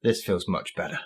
This feels much better.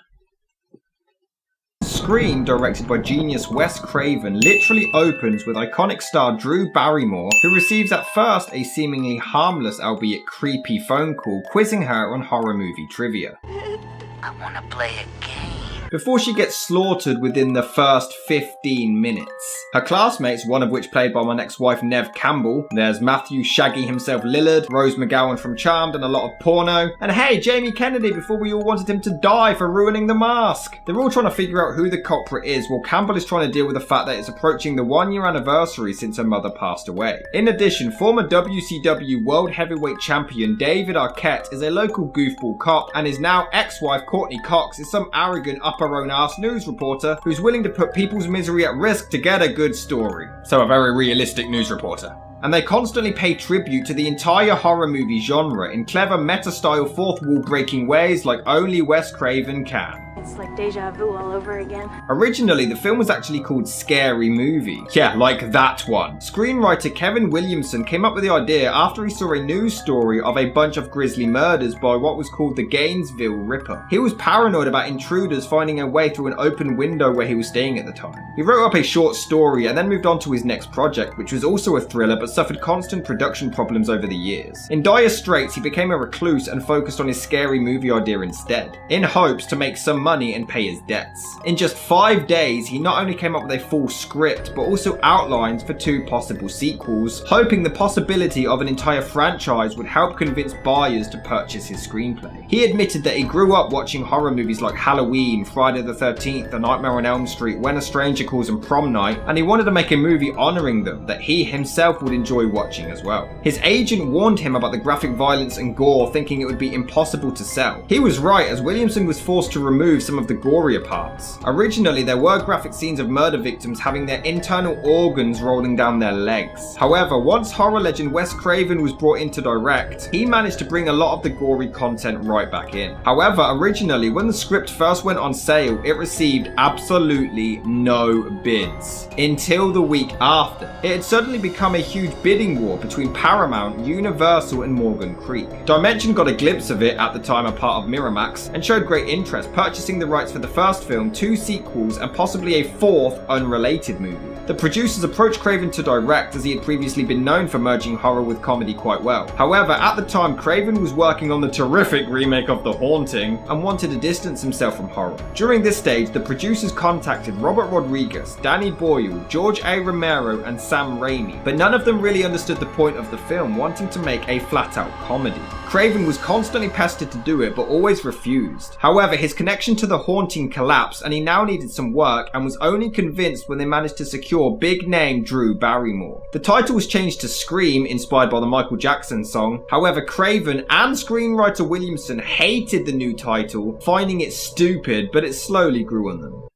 Scream, directed by genius Wes Craven, literally opens with iconic star Drew Barrymore, who receives at first a seemingly harmless albeit creepy phone call quizzing her on horror movie trivia. I want to play a game. Before she gets slaughtered within the first 15 minutes. Her classmates, one of which played by my next wife Nev Campbell, there's Matthew Shaggy himself Lillard, Rose McGowan from Charmed and a lot of porno, and hey, Jamie Kennedy before we all wanted him to die for ruining The Mask. They're all trying to figure out who the culprit is while Campbell is trying to deal with the fact that it's approaching the 1-year anniversary since her mother passed away. In addition, former WCW World Heavyweight Champion David Arquette is a local goofball cop, and his now ex-wife Courtney Cox is some arrogant upper own ass news reporter who's willing to put people's misery at risk to get a good story. So a very realistic news reporter. And they constantly pay tribute to the entire horror movie genre in clever meta-style fourth wall breaking ways like only Wes Craven can. It's like deja vu all over again. Originally, the film was actually called Scary Movie. Yeah, like that one. Screenwriter Kevin Williamson came up with the idea after he saw a news story of a bunch of grisly murders by what was called the Gainesville Ripper. He was paranoid about intruders finding a way through an open window where he was staying at the time. He wrote up a short story and then moved on to his next project, which was also a thriller but suffered constant production problems over the years. In dire straits, he became a recluse and focused on his scary movie idea instead, in hopes to make some money and pay his debts. In just 5 days, he not only came up with a full script, but also outlines for 2 possible sequels, hoping the possibility of an entire franchise would help convince buyers to purchase his screenplay. He admitted that he grew up watching horror movies like Halloween, Friday the 13th, The Nightmare on Elm Street, When a Stranger Calls and Prom Night, and he wanted to make a movie honouring them that he himself would enjoy watching as well. His agent warned him about the graphic violence and gore, thinking it would be impossible to sell. He was right, as Williamson was forced to remove some of the gorier parts. Originally, there were graphic scenes of murder victims having their internal organs rolling down their legs. However, once horror legend Wes Craven was brought in to direct, he managed to bring a lot of the gory content right back in. However, originally, when the script first went on sale, it received absolutely no bids. Until the week after. It had suddenly become a huge bidding war between Paramount, Universal and Morgan Creek. Dimension got a glimpse of it at the time a part of Miramax and showed great interest, purchasing the rights for the first film, 2 sequels and possibly a 4th unrelated movie. The producers approached Craven to direct, as he had previously been known for merging horror with comedy quite well. However, at the time, Craven was working on the terrific remake of The Haunting and wanted to distance himself from horror. During this stage, the producers contacted Robert Rodriguez, Danny Boyle, George A. Romero and Sam Raimi, but none of them really understood the point of the film, wanting to make a flat-out comedy. Craven was constantly pestered to do it, but always refused. However, his connection to The Haunting collapsed and he now needed some work, and was only convinced when they managed to secure big-name Drew Barrymore. The title was changed to Scream, inspired by the Michael Jackson song. However, Craven and screenwriter Williamson hated the new title, finding it stupid, but it slowly grew on them.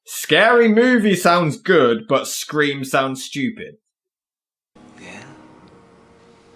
Scary Movie sounds good, but Scream sounds stupid.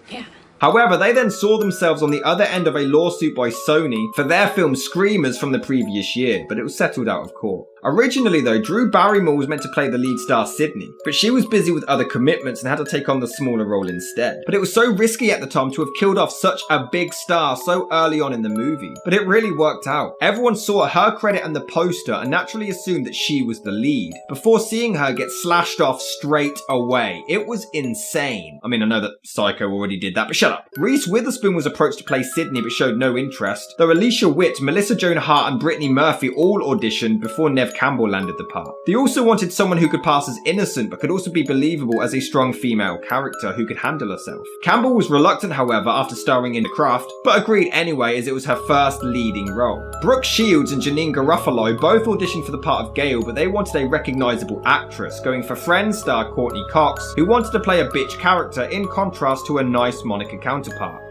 Yeah. However, they then saw themselves on the other end of a lawsuit by Sony for their film Screamers from the previous year, but it was settled out of court. Originally though, Drew Barrymore was meant to play the lead star Sydney, but she was busy with other commitments and had to take on the smaller role instead. But it was so risky at the time to have killed off such a big star so early on in the movie, but it really worked out. Everyone saw her credit and the poster and naturally assumed that she was the lead, before seeing her get slashed off straight away. It was insane. I mean, I know that Psycho already did that, but shut up. Reese Witherspoon was approached to play Sydney but showed no interest, though Alicia Witt, Melissa Joan Hart and Brittany Murphy all auditioned before Nev Campbell landed the part. They also wanted someone who could pass as innocent but could also be believable as a strong female character who could handle herself. Campbell was reluctant, however, after starring in The Craft, but agreed anyway as it was her first leading role. Brooke Shields and Janine Garofalo both auditioned for the part of Gail, but they wanted a recognisable actress, going for Friends star Courtney Cox, who wanted to play a bitch character in contrast to a nice Monica counterpart.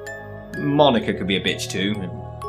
Monica could be a bitch too.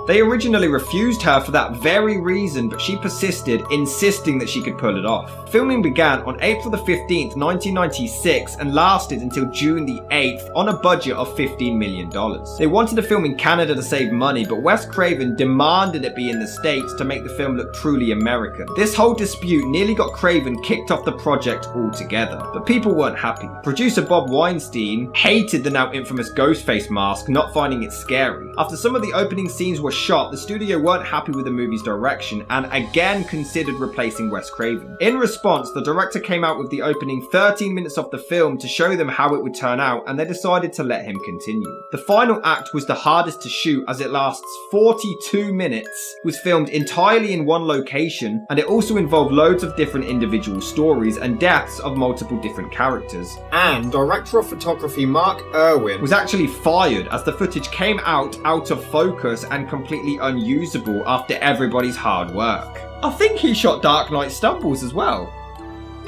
They originally refused her for that very reason, but she persisted, insisting that she could pull it off. Filming began on April the 15th, 1996 and lasted until June the 8th on a budget of $15 million. They wanted to film in Canada to save money, but Wes Craven demanded it be in the States to make the film look truly American. This whole dispute nearly got Craven kicked off the project altogether, but people weren't happy. Producer Bob Weinstein hated the now infamous Ghostface mask, not finding it scary. After some of the opening scenes were was shot, the studio weren't happy with the movie's direction and again considered replacing Wes Craven. In response, the director came out with the opening 13 minutes of the film to show them how it would turn out, and they decided to let him continue. The final act was the hardest to shoot as it lasts 42 minutes, was filmed entirely in one location, and it also involved loads of different individual stories and deaths of multiple different characters. And director of photography Mark Irwin was actually fired as the footage came out of focus and completely unusable after everybody's hard work. I think he shot Dark Knight Stumbles as well.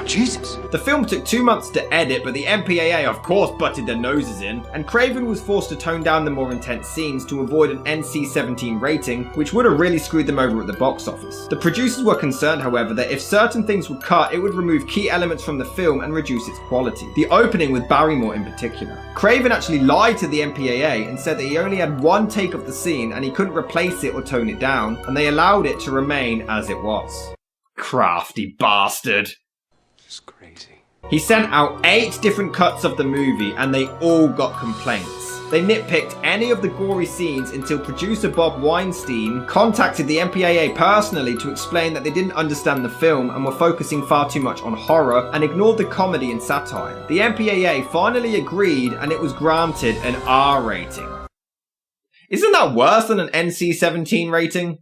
Jesus. The film took 2 months to edit, but the MPAA of course butted their noses in, and Craven was forced to tone down the more intense scenes to avoid an NC-17 rating, which would have really screwed them over at the box office. The producers were concerned, however, that if certain things were cut, it would remove key elements from the film and reduce its quality. The opening with Barrymore in particular. Craven actually lied to the MPAA and said that he only had one take of the scene and he couldn't replace it or tone it down, and they allowed it to remain as it was. Crafty bastard. Crazy. He sent out 8 different cuts of the movie and they all got complaints. They nitpicked any of the gory scenes until producer Bob Weinstein contacted the MPAA personally to explain that they didn't understand the film and were focusing far too much on horror and ignored the comedy and satire. The MPAA finally agreed and it was granted an R rating. Isn't that worse than an NC-17 rating?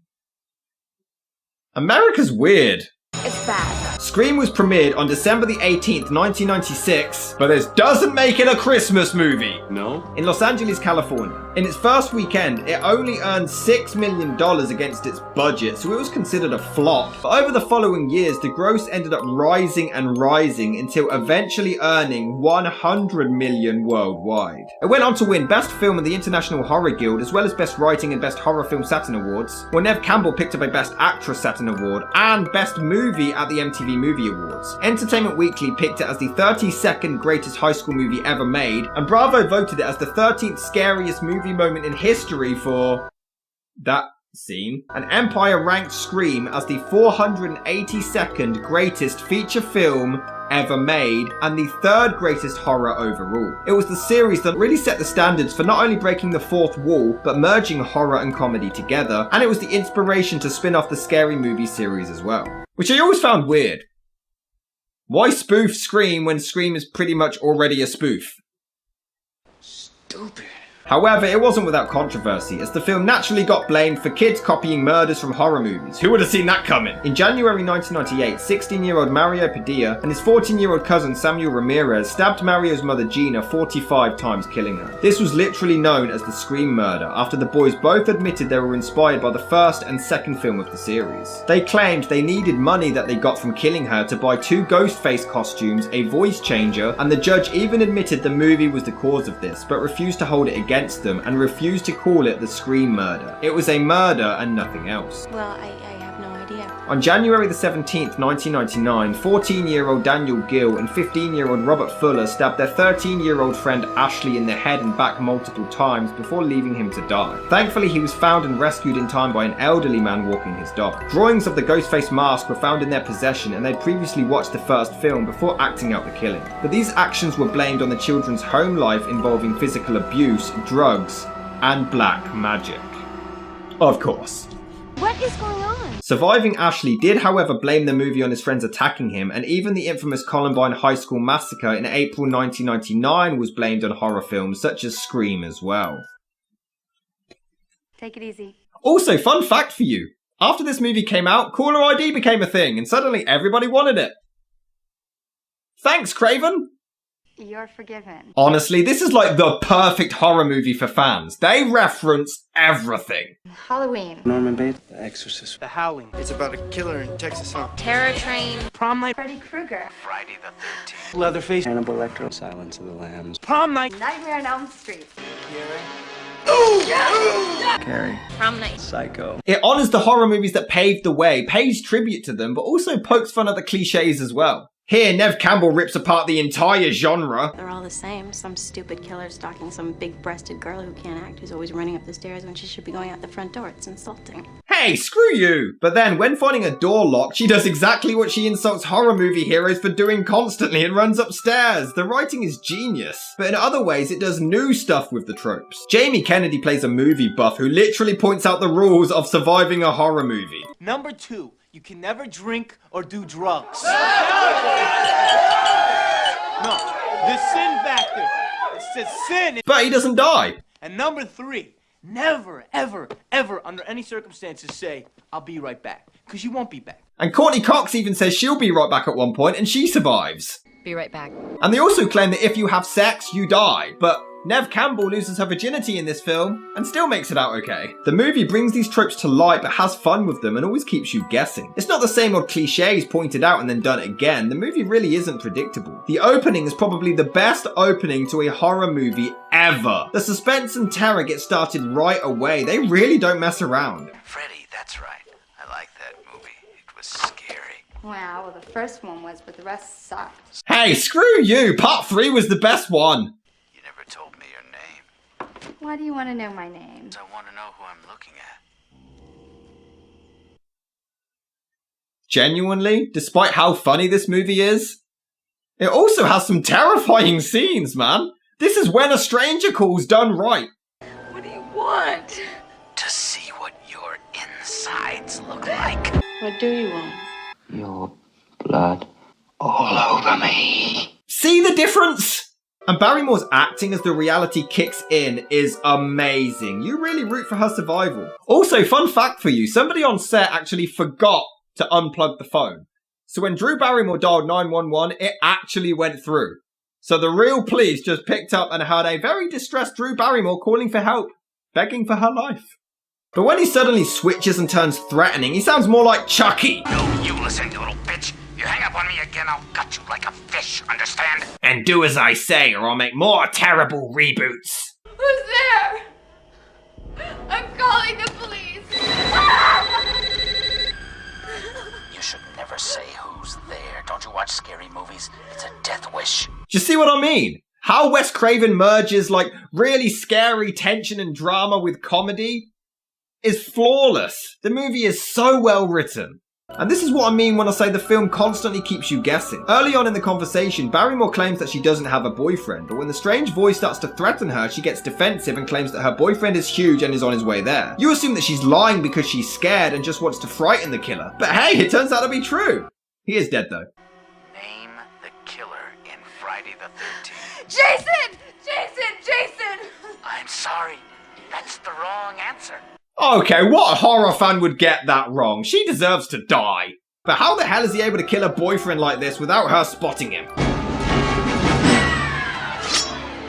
America's weird. It's bad. Scream was premiered on December the 18th, 1996, but this doesn't make it a Christmas movie. No? In Los Angeles, California. In its first weekend, it only earned $6 million against its budget, so it was considered a flop. But over the following years, the gross ended up rising and rising until eventually earning $100 million worldwide. It went on to win Best Film at the International Horror Guild, as well as Best Writing and Best Horror Film Saturn Awards, where Neve Campbell picked up a Best Actress Saturn Award, and Best Movie at the MTV Movie Awards. Entertainment Weekly picked it as the 32nd greatest high school movie ever made, and Bravo voted it as the 13th scariest movie moment in history for that scene. And Empire ranked Scream as the 482nd greatest feature film ever made and the 3rd greatest horror overall. It was the series that really set the standards for not only breaking the fourth wall, but merging horror and comedy together, and it was the inspiration to spin off the Scary Movie series as well. Which I always found weird. Why spoof Scream when Scream is pretty much already a spoof? Stupid. However, it wasn't without controversy, as the film naturally got blamed for kids copying murders from horror movies. Who would have seen that coming? In January 1998, 16-year-old Mario Padilla and his 14-year-old cousin Samuel Ramirez stabbed Mario's mother Gina 45 times, killing her. This was literally known as the Scream murder, after the boys both admitted they were inspired by the first and second film of the series. They claimed they needed money that they got from killing her to buy 2 Ghostface costumes, a voice changer, and the judge even admitted the movie was the cause of this, but refused to hold it against them and refused to call it the Scream murder. It was a murder and nothing else. Well, I have no idea. On January the 17th, 1999, 14-year-old Daniel Gill and 15-year-old Robert Fuller stabbed their 13-year-old friend Ashley in the head and back multiple times before leaving him to die. Thankfully, he was found and rescued in time by an elderly man walking his dog. Drawings of the Ghostface mask were found in their possession, and they'd previously watched the first film before acting out the killing. But these actions were blamed on the children's home life involving physical abuse, drugs, and black magic. Of course. What is going on? Surviving Ashley did, however, blame the movie on his friends attacking him, and even the infamous Columbine High School massacre in April 1999 was blamed on horror films such as Scream as well. Take it easy. Also, fun fact for you. After this movie came out, caller ID became a thing, and suddenly everybody wanted it. Thanks, Craven! You're forgiven. Honestly, this is like the perfect horror movie for fans. They reference everything. Halloween. Norman Bates, The Exorcist, The Howling. It's about a killer in Texas, huh? Terror Train. Prom night. Freddy Krueger. Friday the 13th. Leatherface. Hannibal Lecter, Silence of the Lambs, Prom night. Nightmare on Elm Street. Carrie, Prom night. Psycho. It honors the horror movies that paved the way, pays tribute to them, but also pokes fun at the cliches as well. Here, Neve Campbell rips apart the entire genre. They're all the same. Some stupid killer stalking some big-breasted girl who can't act, who's always running up the stairs when she should be going out the front door. It's insulting. Hey, Hey, screw you! But then, when finding a door locked, she does exactly what she insults horror movie heroes for doing constantly and runs upstairs. The writing is genius. But in other ways, it does new stuff with the tropes. Jamie Kennedy plays a movie buff who literally points out the rules of surviving a horror movie. Number 2, you can never drink or do drugs. No, the sin factor. It says sin. But he doesn't die. And number 3, never, ever, ever, under any circumstances say, I'll be right back. Because you won't be back. And Courtney Cox even says she'll be right back at one point, and she survives. Be right back. And they also claim that if you have sex, you die. But Neve Campbell loses her virginity in this film, and still makes it out okay. The movie brings these tropes to light, but has fun with them, and always keeps you guessing. It's not the same old cliches pointed out and then done again. The movie really isn't predictable. The opening is probably the best opening to a horror movie ever. The suspense and terror get started right away. They really don't mess around. Freddy, that's right. I like that movie. It was scary. Wow, well, the first one was, but the rest sucked. Hey, screw you! Part 3 was the best one. You never told me your name. Why do you want to know my name? I want to know who I'm looking at. Genuinely, despite how funny this movie is, it also has some terrifying scenes, man. This is When a Stranger Calls done right. What do you want? To see what your insides look like. What do you want? Your blood all over me. See the difference? And Barrymore's acting as the reality kicks in is amazing. You really root for her survival. Also, fun fact for you, somebody on set actually forgot to unplug the phone. So when Drew Barrymore dialed 911, it actually went through. So the real police just picked up and heard a very distressed Drew Barrymore calling for help, begging for her life. But when he suddenly switches and turns threatening, he sounds more like Chucky. No, you listen, you little bitch. You hang up on me again, I'll gut you like a fish, understand? And do as I say or I'll make more terrible reboots. Who's there? I'm calling the police. You should never say who's there. Don't you watch scary movies? It's a death wish. Do you see what I mean? How Wes Craven merges like really scary tension and drama with comedy is flawless. The movie is so well written. And this is what I mean when I say the film constantly keeps you guessing. Early on in the conversation, Barrymore claims that she doesn't have a boyfriend, but when the strange voice starts to threaten her, she gets defensive and claims that her boyfriend is huge and is on his way there. You assume that she's lying because she's scared and just wants to frighten the killer. But hey, it turns out to be true. He is dead though. Name the killer in Friday the 13th. Jason! Jason! Jason! I'm sorry. That's the wrong answer. Okay, what horror fan would get that wrong? She deserves to die. But how the hell is he able to kill a boyfriend like this without her spotting him?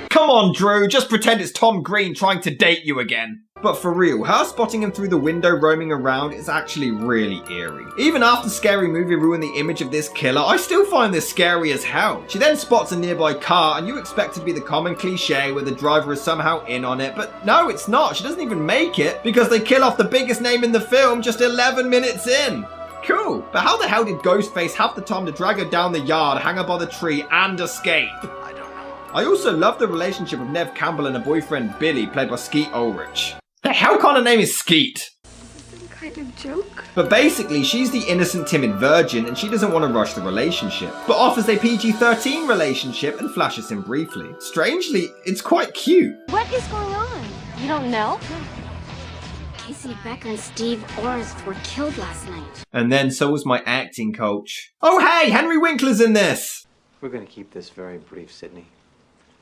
Come on, Drew, just pretend it's Tom Green trying to date you again. But for real, her spotting him through the window roaming around is actually really eerie. Even after Scary Movie ruined the image of this killer, I still find this scary as hell. She then spots a nearby car and you expect it to be the common cliche where the driver is somehow in on it, but no, it's not. She doesn't even make it because they kill off the biggest name in the film just 11 minutes in. Cool, but how the hell did Ghostface have the time to drag her down the yard, hang her by the tree, and escape? I don't know. I also love the relationship of Neve Campbell and her boyfriend Billy, played by Skeet Ulrich. The hell kind of name is Skeet? Some kind of joke? But basically, she's the innocent, timid virgin and she doesn't want to rush the relationship, but offers a PG-13 relationship and flashes him briefly. Strangely, it's quite cute. What is going on? You don't know? Casey Becker and Steve Orth were killed last night. And then so was my acting coach. Oh hey, Henry Winkler's in this! We're going to keep this very brief, Sydney.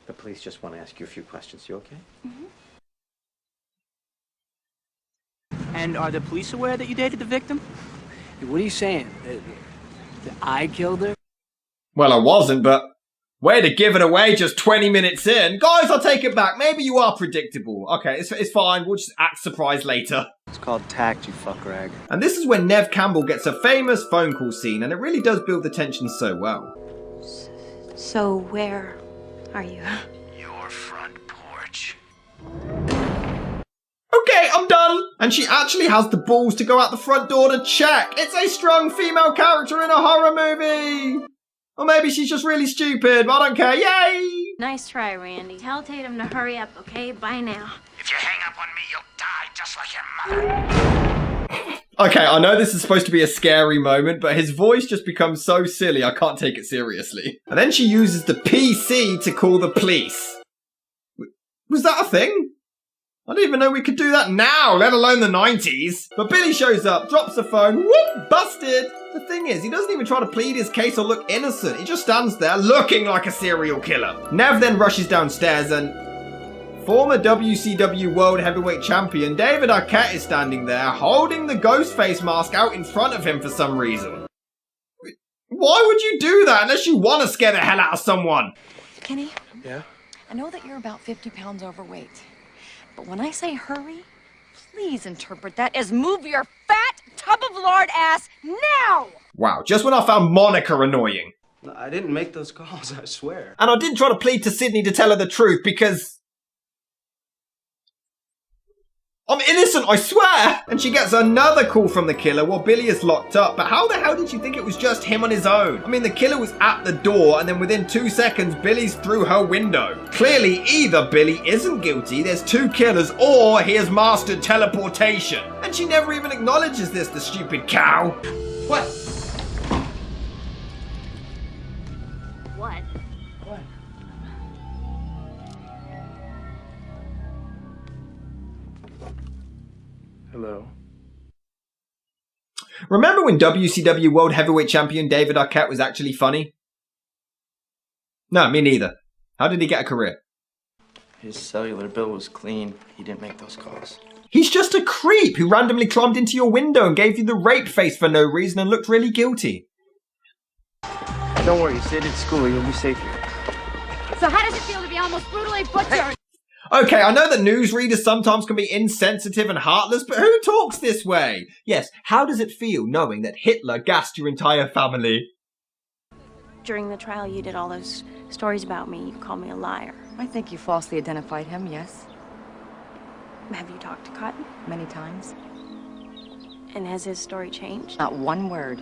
The police just want to ask you a few questions. You okay? Mm-hmm. And are the police aware that you dated the victim? What are you saying? That I killed her? Well, I wasn't, but way to give it away just 20 minutes in. Guys, I'll take it back. Maybe you are predictable. Okay, it's fine. We'll just act surprised later. It's called tact, you fuck rag. And this is when Neve Campbell gets a famous phone call scene, and it really does build the tension so well. So where are you? Your front porch. Okay, I'm done. And she actually has the balls to go out the front door to check. It's a strong female character in a horror movie. Or maybe she's just really stupid, but I don't care. Yay! Nice try, Randy. Tell Tatum to hurry up, okay? Bye now. If you hang up on me, you'll die just like your mother. Okay, I know this is supposed to be a scary moment, but his voice just becomes so silly I can't take it seriously. And then she uses the PC to call the police. Was that a thing? I didn't even know we could do that now, let alone the 90s. But Billy shows up, drops the phone, whoop, busted. The thing is, he doesn't even try to plead his case or look innocent. He just stands there looking like a serial killer. Nev then rushes downstairs and former WCW World Heavyweight Champion David Arquette is standing there holding the ghost face mask out in front of him for some reason. Why would you do that unless you want to scare the hell out of someone? Kenny? Yeah? I know that you're about 50 pounds overweight, but when I say hurry, please interpret that as move your fat tub of lard ass now! Wow, just when I found Monica annoying. No, I didn't make those calls, I swear. And I did try to plead to Sydney to tell her the truth because I'm innocent, I swear! And she gets another call from the killer while Billy is locked up. But how the hell did you think it was just him on his own? I mean, the killer was at the door and then within 2 seconds, Billy's through her window. Clearly, either Billy isn't guilty, there's 2 killers, or he has mastered teleportation. And she never even acknowledges this, the stupid cow. What? What? What? Hello? Remember when WCW World Heavyweight Champion David Arquette was actually funny? No, me neither. How did he get a career? His cellular bill was clean. He didn't make those calls. He's just a creep who randomly climbed into your window and gave you the rape face for no reason and looked really guilty. Don't worry, Sid, it's school. You'll be safe here. So how does it feel to be almost brutally butchered? Okay, I know that newsreaders sometimes can be insensitive and heartless, but who talks this way? Yes, how does it feel knowing that Hitler gassed your entire family? During the trial, you did all those stories about me. You called me a liar. I think you falsely identified him, yes. Have you talked to Cotton? Many times. And has his story changed? Not one word.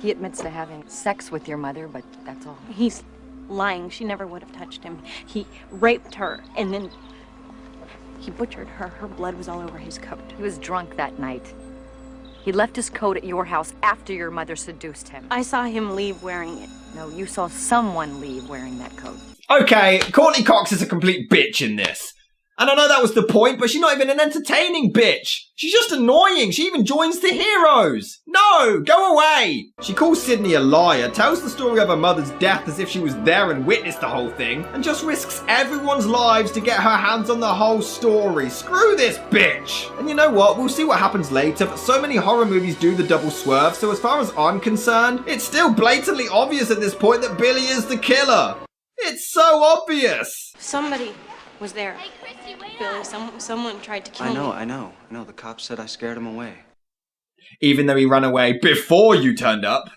He admits to having sex with your mother, but that's all. He's lying. She never would have touched him. He raped her, and then he butchered her. Her blood was all over his coat. He was drunk that night. He left his coat at your house after your mother seduced him. I saw him leave wearing it. No, you saw someone leave wearing that coat. Okay, Courtney Cox is a complete bitch in this. And I know that was the point, but she's not even an entertaining bitch. She's just annoying. She even joins the heroes. No, go away. She calls Sydney a liar, tells the story of her mother's death as if she was there and witnessed the whole thing, and just risks everyone's lives to get her hands on the whole story. Screw this bitch. And you know what? We'll see what happens later, but so many horror movies do the double swerve, so as far as I'm concerned, it's still blatantly obvious at this point that Billy is the killer. It's so obvious. Somebody was there. Hey, Christy, wait Billy, up. someone tried to kill me. I know. The cops said I scared him away. Even though he ran away before you turned up.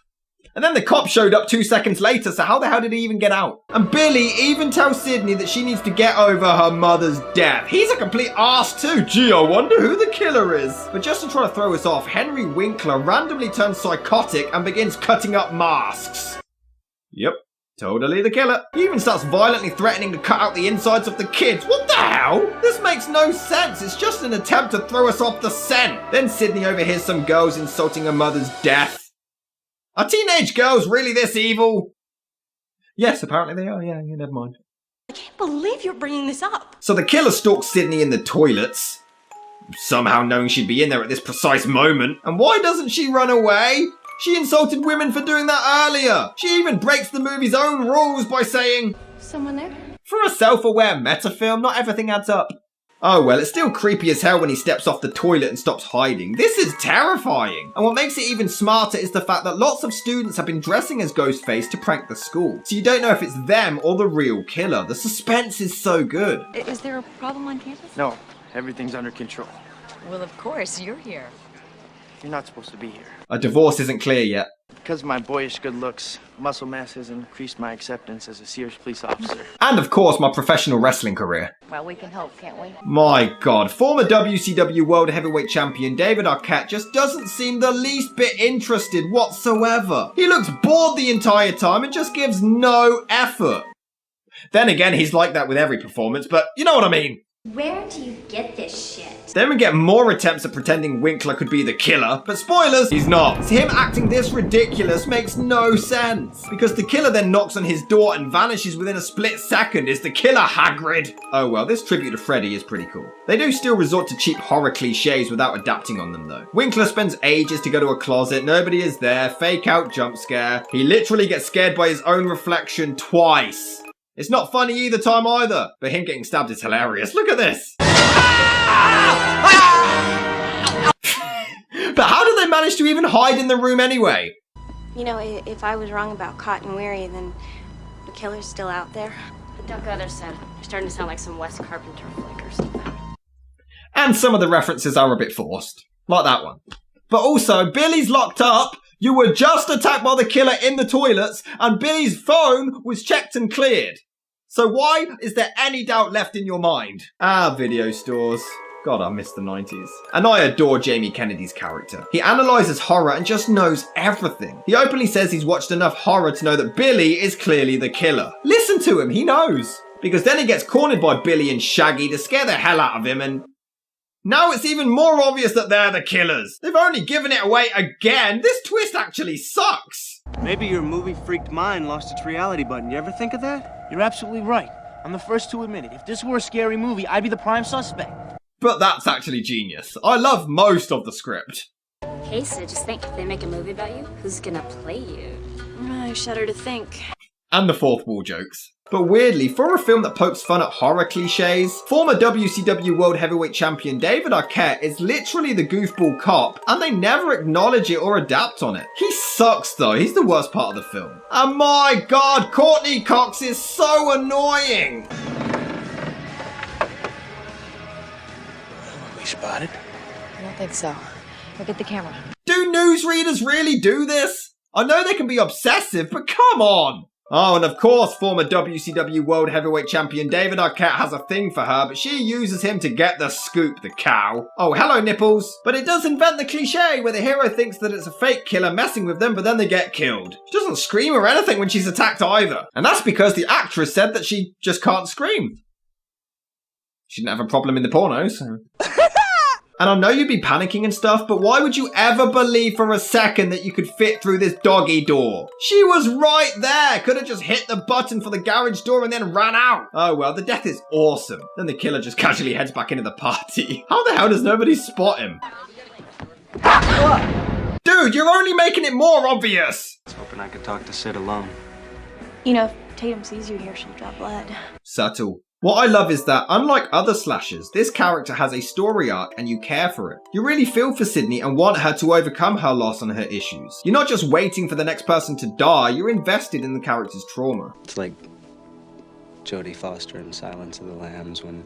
And then the cop showed up 2 seconds later, so how the hell did he even get out? And Billy even tells Sydney that she needs to get over her mother's death. He's a complete arse too. Gee, I wonder who the killer is. But just to try to throw us off, Henry Winkler randomly turns psychotic and begins cutting up masks. Yep. Totally the killer. He even starts violently threatening to cut out the insides of the kids. What the hell? This makes no sense. It's just an attempt to throw us off the scent. Then Sydney overhears some girls insulting her mother's death. Are teenage girls really this evil? Yes, apparently they are. Yeah, never mind. I can't believe you're bringing this up. So the killer stalks Sydney in the toilets, somehow knowing she'd be in there at this precise moment. And why doesn't she run away? She insulted women for doing that earlier. She even breaks the movie's own rules by saying, Someone there? for a self-aware metafilm, not everything adds up. Oh well, it's still creepy as hell when he steps off the toilet and stops hiding. This is terrifying. And what makes it even smarter is the fact that lots of students have been dressing as Ghostface to prank the school. So you don't know if it's them or the real killer. The suspense is so good. Is there a problem on campus? No, everything's under control. Well, of course, you're here. You're not supposed to be here. A divorce isn't clear yet. Because of my boyish good looks, muscle mass has increased my acceptance as a serious police officer. And of course, my professional wrestling career. Well, we can help, can't we? My god, former WCW World Heavyweight Champion David Arquette just doesn't seem the least bit interested whatsoever. He looks bored the entire time and just gives no effort. Then again, he's like that with every performance, but you know what I mean. Where do you get this shit? Then we get more attempts at pretending Winkler could be the killer, but spoilers, he's not. So him acting this ridiculous makes no sense, because the killer then knocks on his door and vanishes within a split second. Is the killer Hagrid? Oh well, this tribute to Freddy is pretty cool. They do still resort to cheap horror cliches without adapting on them though. Winkler spends ages to go to a closet, nobody is there, fake out jump scare. He literally gets scared by his own reflection twice. It's not funny either time either, but him getting stabbed is hilarious. Look at this. But how did they manage to even hide in the room anyway? You know, if I was wrong about Cotton Weary, then the killer's still out there. The duck other said, you're starting to sound like some Wes Carpenter flick or something. And some of the references are a bit forced, like that one. But also, Billy's locked up. You were just attacked by the killer in the toilets, and Billy's phone was checked and cleared. So why is there any doubt left in your mind? Ah, video stores. God, I miss the 90s. And I adore Jamie Kennedy's character. He analyzes horror and just knows everything. He openly says he's watched enough horror to know that Billy is clearly the killer. Listen to him, he knows. Because then he gets cornered by Billy and Shaggy to scare the hell out of him, and now it's even more obvious that they're the killers. They've only given it away again. This twist actually sucks. Maybe your movie freaked mind lost its reality button. You ever think of that? You're absolutely right. I'm the first to admit it. If this were a scary movie, I'd be the prime suspect. But that's actually genius. I love most of the script. Hey, Sid, just think, if they make a movie about you, who's gonna play you? I shudder to think. And the fourth wall jokes. But weirdly, for a film that pokes fun at horror cliches, former WCW World Heavyweight Champion David Arquette is literally the goofball cop, and they never acknowledge it or adapt on it. He sucks though, he's the worst part of the film. And my god, Courtney Cox is so annoying! We spotted? I don't think so. Look at the camera. Do newsreaders really do this? I know they can be obsessive, but come on! Oh, and of course, former WCW World Heavyweight Champion David Arquette has a thing for her, but she uses him to get the scoop, the cow. Oh, hello, nipples. But it does invent the cliche where the hero thinks that it's a fake killer messing with them, but then they get killed. She doesn't scream or anything when she's attacked either. And that's because the actress said that she just can't scream. She didn't have a problem in the pornos, so. And I know you'd be panicking and stuff, but why would you ever believe for a second that you could fit through this doggy door? She was right there! Could have just hit the button for the garage door and then ran out. Oh well, the death is awesome. Then the killer just casually heads back into the party. How the hell does nobody spot him? Dude, you're only making it more obvious! I was hoping I could talk to Sid alone. You know, if Tatum sees you here, she'll draw blood. Subtle. What I love is that, unlike other slashers, this character has a story arc and you care for it. You really feel for Sydney and want her to overcome her loss and her issues. You're not just waiting for the next person to die, you're invested in the character's trauma. It's like Jodie Foster in Silence of the Lambs when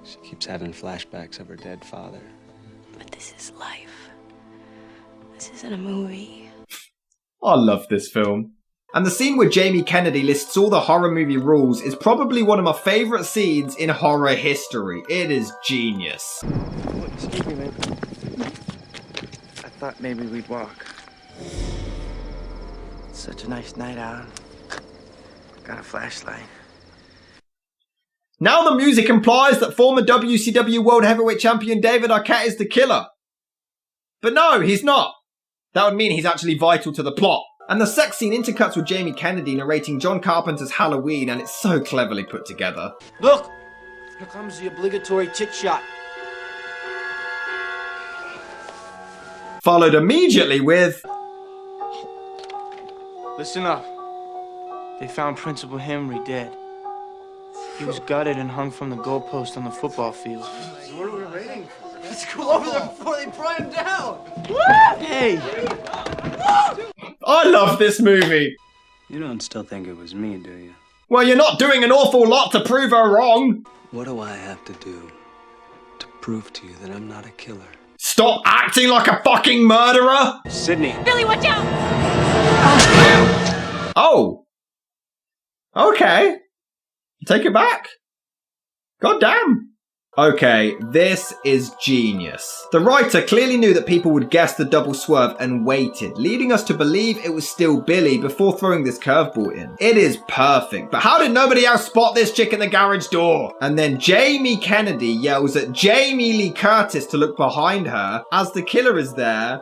she keeps having flashbacks of her dead father. But this is life. This isn't a movie. I love this film. And the scene where Jamie Kennedy lists all the horror movie rules is probably one of my favourite scenes in horror history. It is genius. Oh, excuse me, mate. I thought maybe we'd walk. It's such a nice night out. Got a flashlight. Now the music implies that former WCW World Heavyweight Champion David Arquette is the killer. But no, he's not. That would mean he's actually vital to the plot. And the sex scene intercuts with Jamie Kennedy narrating John Carpenter's Halloween, and it's so cleverly put together. Look! Here comes the obligatory tit shot. Followed immediately with... Listen up. They found Principal Henry dead. He was gutted and hung from the goalpost on the football field. What are we waiting for? Let's go over there before they pry him down! Hey! I love this movie! You don't still think it was me, do you? Well, you're not doing an awful lot to prove her wrong! What do I have to do to prove to you that I'm not a killer? Stop acting like a fucking murderer! Sydney! Billy, watch out! Oh! Okay. Take it back. God damn. Okay, this is genius. The writer clearly knew that people would guess the double swerve and waited, leading us to believe it was still Billy before throwing this curveball in. It is perfect, but how did nobody else spot this chick in the garage door? And then Jamie Kennedy yells at Jamie Lee Curtis to look behind her as the killer is there,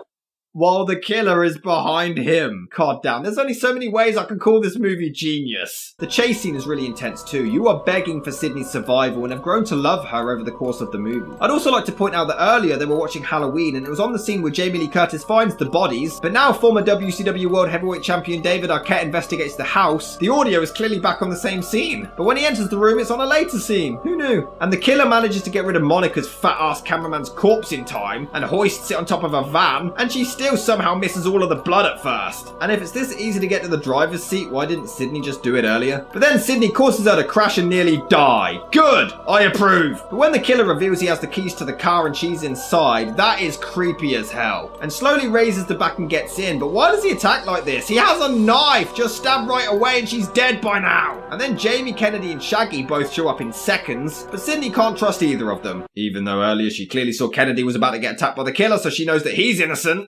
while the killer is behind him. God damn, there's only so many ways I can call this movie genius. The chase scene is really intense too. You are begging for Sydney's survival and have grown to love her over the course of the movie. I'd also like to point out that earlier they were watching Halloween and it was on the scene where Jamie Lee Curtis finds the bodies, but now former WCW World Heavyweight Champion David Arquette investigates the house. The audio is clearly back on the same scene, but when he enters the room it's on a later scene. Who knew? And the killer manages to get rid of Monica's fat-ass cameraman's corpse in time and hoists it on top of a van, and she still somehow misses all of the blood at first. And if it's this easy to get to the driver's seat, why didn't Sydney just do it earlier? But then Sydney causes her to crash and nearly die. Good! I approve! But when the killer reveals he has the keys to the car and she's inside, that is creepy as hell. And slowly raises the back and gets in. But why does he attack like this? He has a knife! Just stab right away and she's dead by now! And then Jamie Kennedy and Shaggy both show up in seconds, but Sydney can't trust either of them. Even though earlier she clearly saw Kennedy was about to get attacked by the killer, so she knows that he's innocent.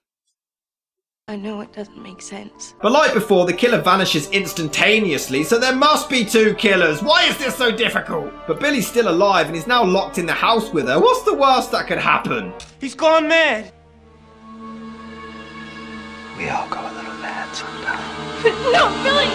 I know it doesn't make sense. But like before, the killer vanishes instantaneously, so there must be two killers. Why is this so difficult? But Billy's still alive and is now locked in the house with her. What's the worst that could happen? He's gone mad. We all go a little mad sometimes. No, Billy!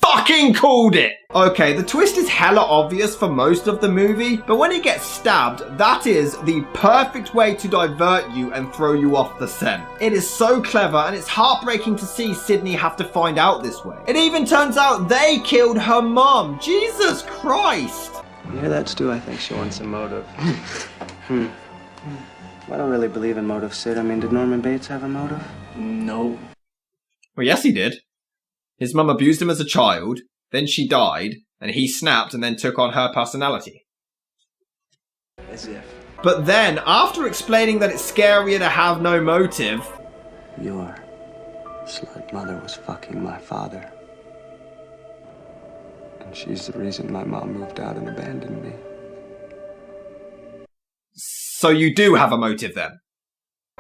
Fucking called it! Okay, the twist is hella obvious for most of the movie, but when he gets stabbed, that is the perfect way to divert you and throw you off the scent. It is so clever, and it's heartbreaking to see Sydney have to find out this way. It even turns out they killed her mum. Jesus Christ! You hear that, Stu? I think she wants a motive. I don't really believe in motive, Sid. I mean, did Norman Bates have a motive? No. Well, yes, he did. His mum abused him as a child, then she died, and he snapped and then took on her personality. As if. But then, after explaining that it's scarier to have no motive... Your slut mother was fucking my father. And she's the reason my mom moved out and abandoned me. So you do have a motive then?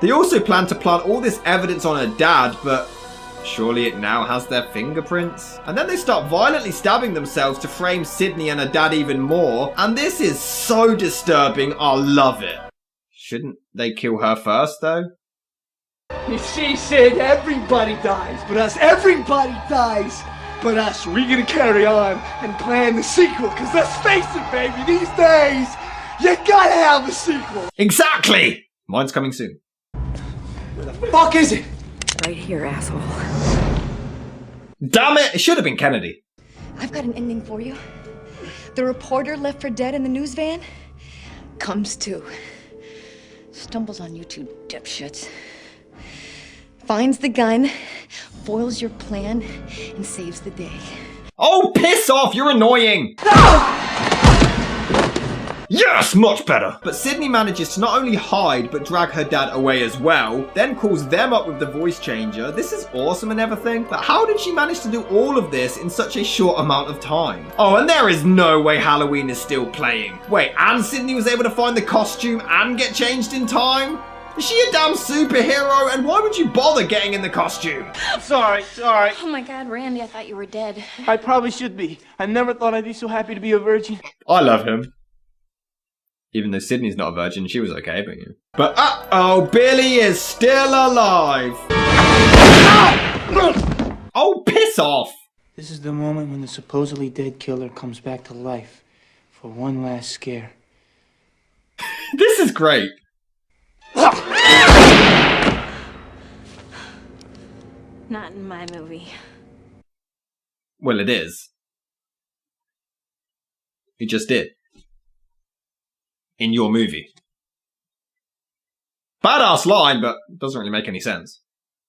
They also plan to plant all this evidence on her dad, but surely it now has their fingerprints? And then they start violently stabbing themselves to frame Sydney and her dad even more, and this is so disturbing, I love it. Shouldn't they kill her first though? You see, Sid, everybody dies but us. Everybody dies but us. We're gonna carry on and plan the sequel, because let's face it, baby, these days, you gotta have a sequel. Exactly! Mine's coming soon. Where the fuck is it? Right here, asshole. Damn it! It should have been Kennedy. I've got an ending for you. The reporter left for dead in the news van comes to. Stumbles on you two dipshits. Finds the gun, foils your plan, and saves the day. Oh, piss off! You're annoying! Yes, much better! But Sydney manages to not only hide, but drag her dad away as well, then calls them up with the voice changer. This is awesome and everything, but how did she manage to do all of this in such a short amount of time? Oh, and there is no way Halloween is still playing. Wait, and Sydney was able to find the costume and get changed in time? Is she a damn superhero? And why would you bother getting in the costume? Sorry. Oh my God, Randy, I thought you were dead. I probably should be. I never thought I'd be so happy to be a virgin. I love him. Even though Sydney's not a virgin, she was okay, but you know. But uh-oh, Billy is still alive. Oh, piss off! This is the moment when the supposedly dead killer comes back to life for one last scare. This is great. Not in my movie. Well, it is. You just did. In your movie. Badass line, but doesn't really make any sense.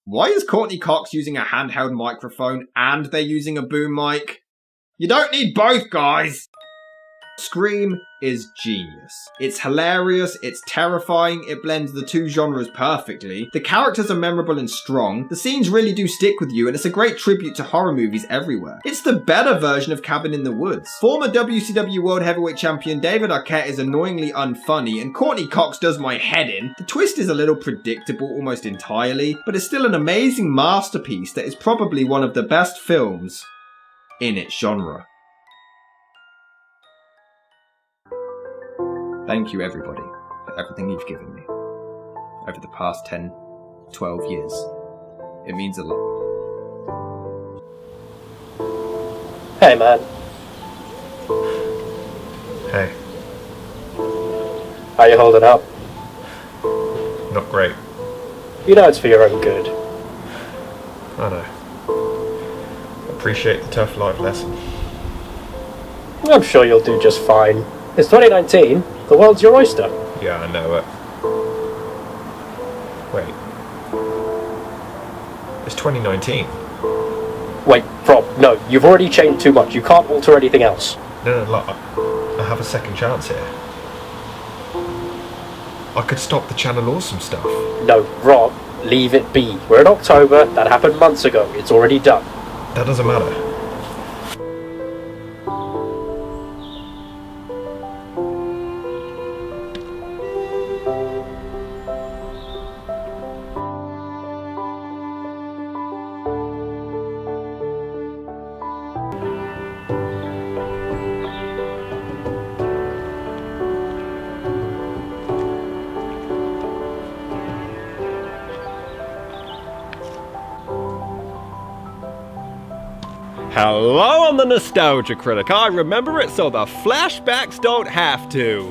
Why is Courtney Cox using a handheld microphone and they're using a boom mic? You don't need both, guys! Scream is genius. It's hilarious, it's terrifying, it blends the two genres perfectly, the characters are memorable and strong, the scenes really do stick with you, and it's a great tribute to horror movies everywhere. It's the better version of Cabin in the Woods. Former WCW World Heavyweight Champion David Arquette is annoyingly unfunny, and Courtney Cox does my head in. The twist is a little predictable almost entirely, but it's still an amazing masterpiece that is probably one of the best films in its genre. Thank you everybody for everything you've given me over the past 10, 12 years. It means a lot. Hey man. Hey. How you holding up? Not great. You know it's for your own good. I know. Appreciate the tough life lesson. I'm sure you'll do just fine. It's 2019. The world's your oyster. Yeah, I know it. Wait. It's 2019. Wait, Rob, no, you've already changed too much. You can't alter anything else. No, look, I have a second chance here. I could stop the Channel Awesome stuff. No, Rob, leave it be. We're in October. That happened months ago. It's already done. That doesn't matter. Hello, I'm the Nostalgia Critic. I remember it so the flashbacks don't have to.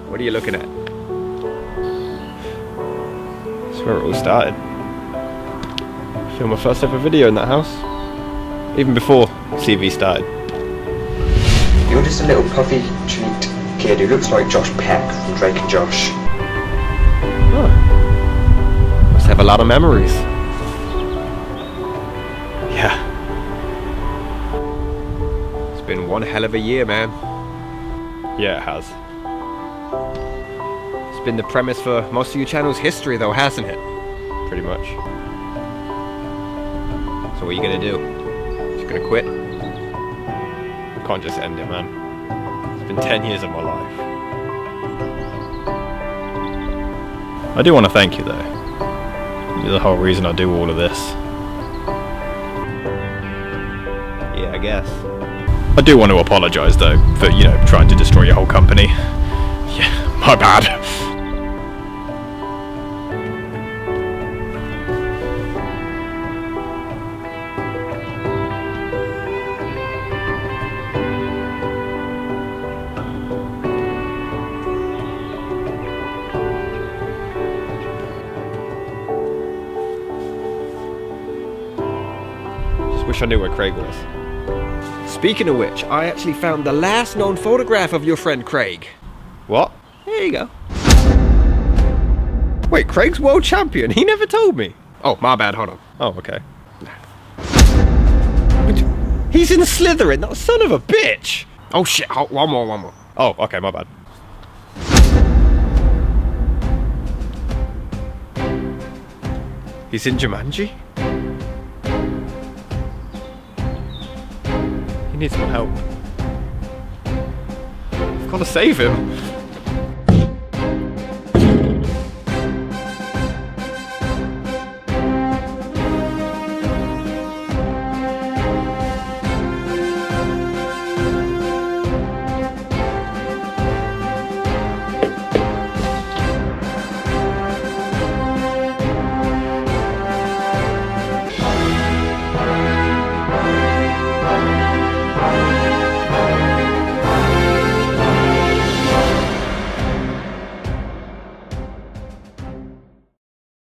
What are you looking at? That's where it all started. I filmed my first ever video in that house. Even before CV started. You're just a little puffy cheeked kid who looks like Josh Peck from Drake and Josh. Must have a lot of memories. Yeah. It's been one hell of a year, man. Yeah, it has. It's been the premise for most of your channel's history, though, hasn't it? Pretty much. So what are you gonna do? Just gonna quit? Can't just end it, man. It's been 10 years of my life. I do want to thank you, though. You're the whole reason I do all of this. Yeah, I guess. I do want to apologise, though, for, you know, trying to destroy your whole company. Yeah, my bad. Wish I knew where Craig was. Speaking of which, I actually found the last known photograph of your friend Craig. What? There you go. Wait, Craig's world champion? He never told me. Oh, my bad, hold on. Oh, okay. He's in Slytherin, that son of a bitch! Oh shit, oh, one more. Oh, okay, my bad. He's in Jumanji? He needs some help. I've got to save him.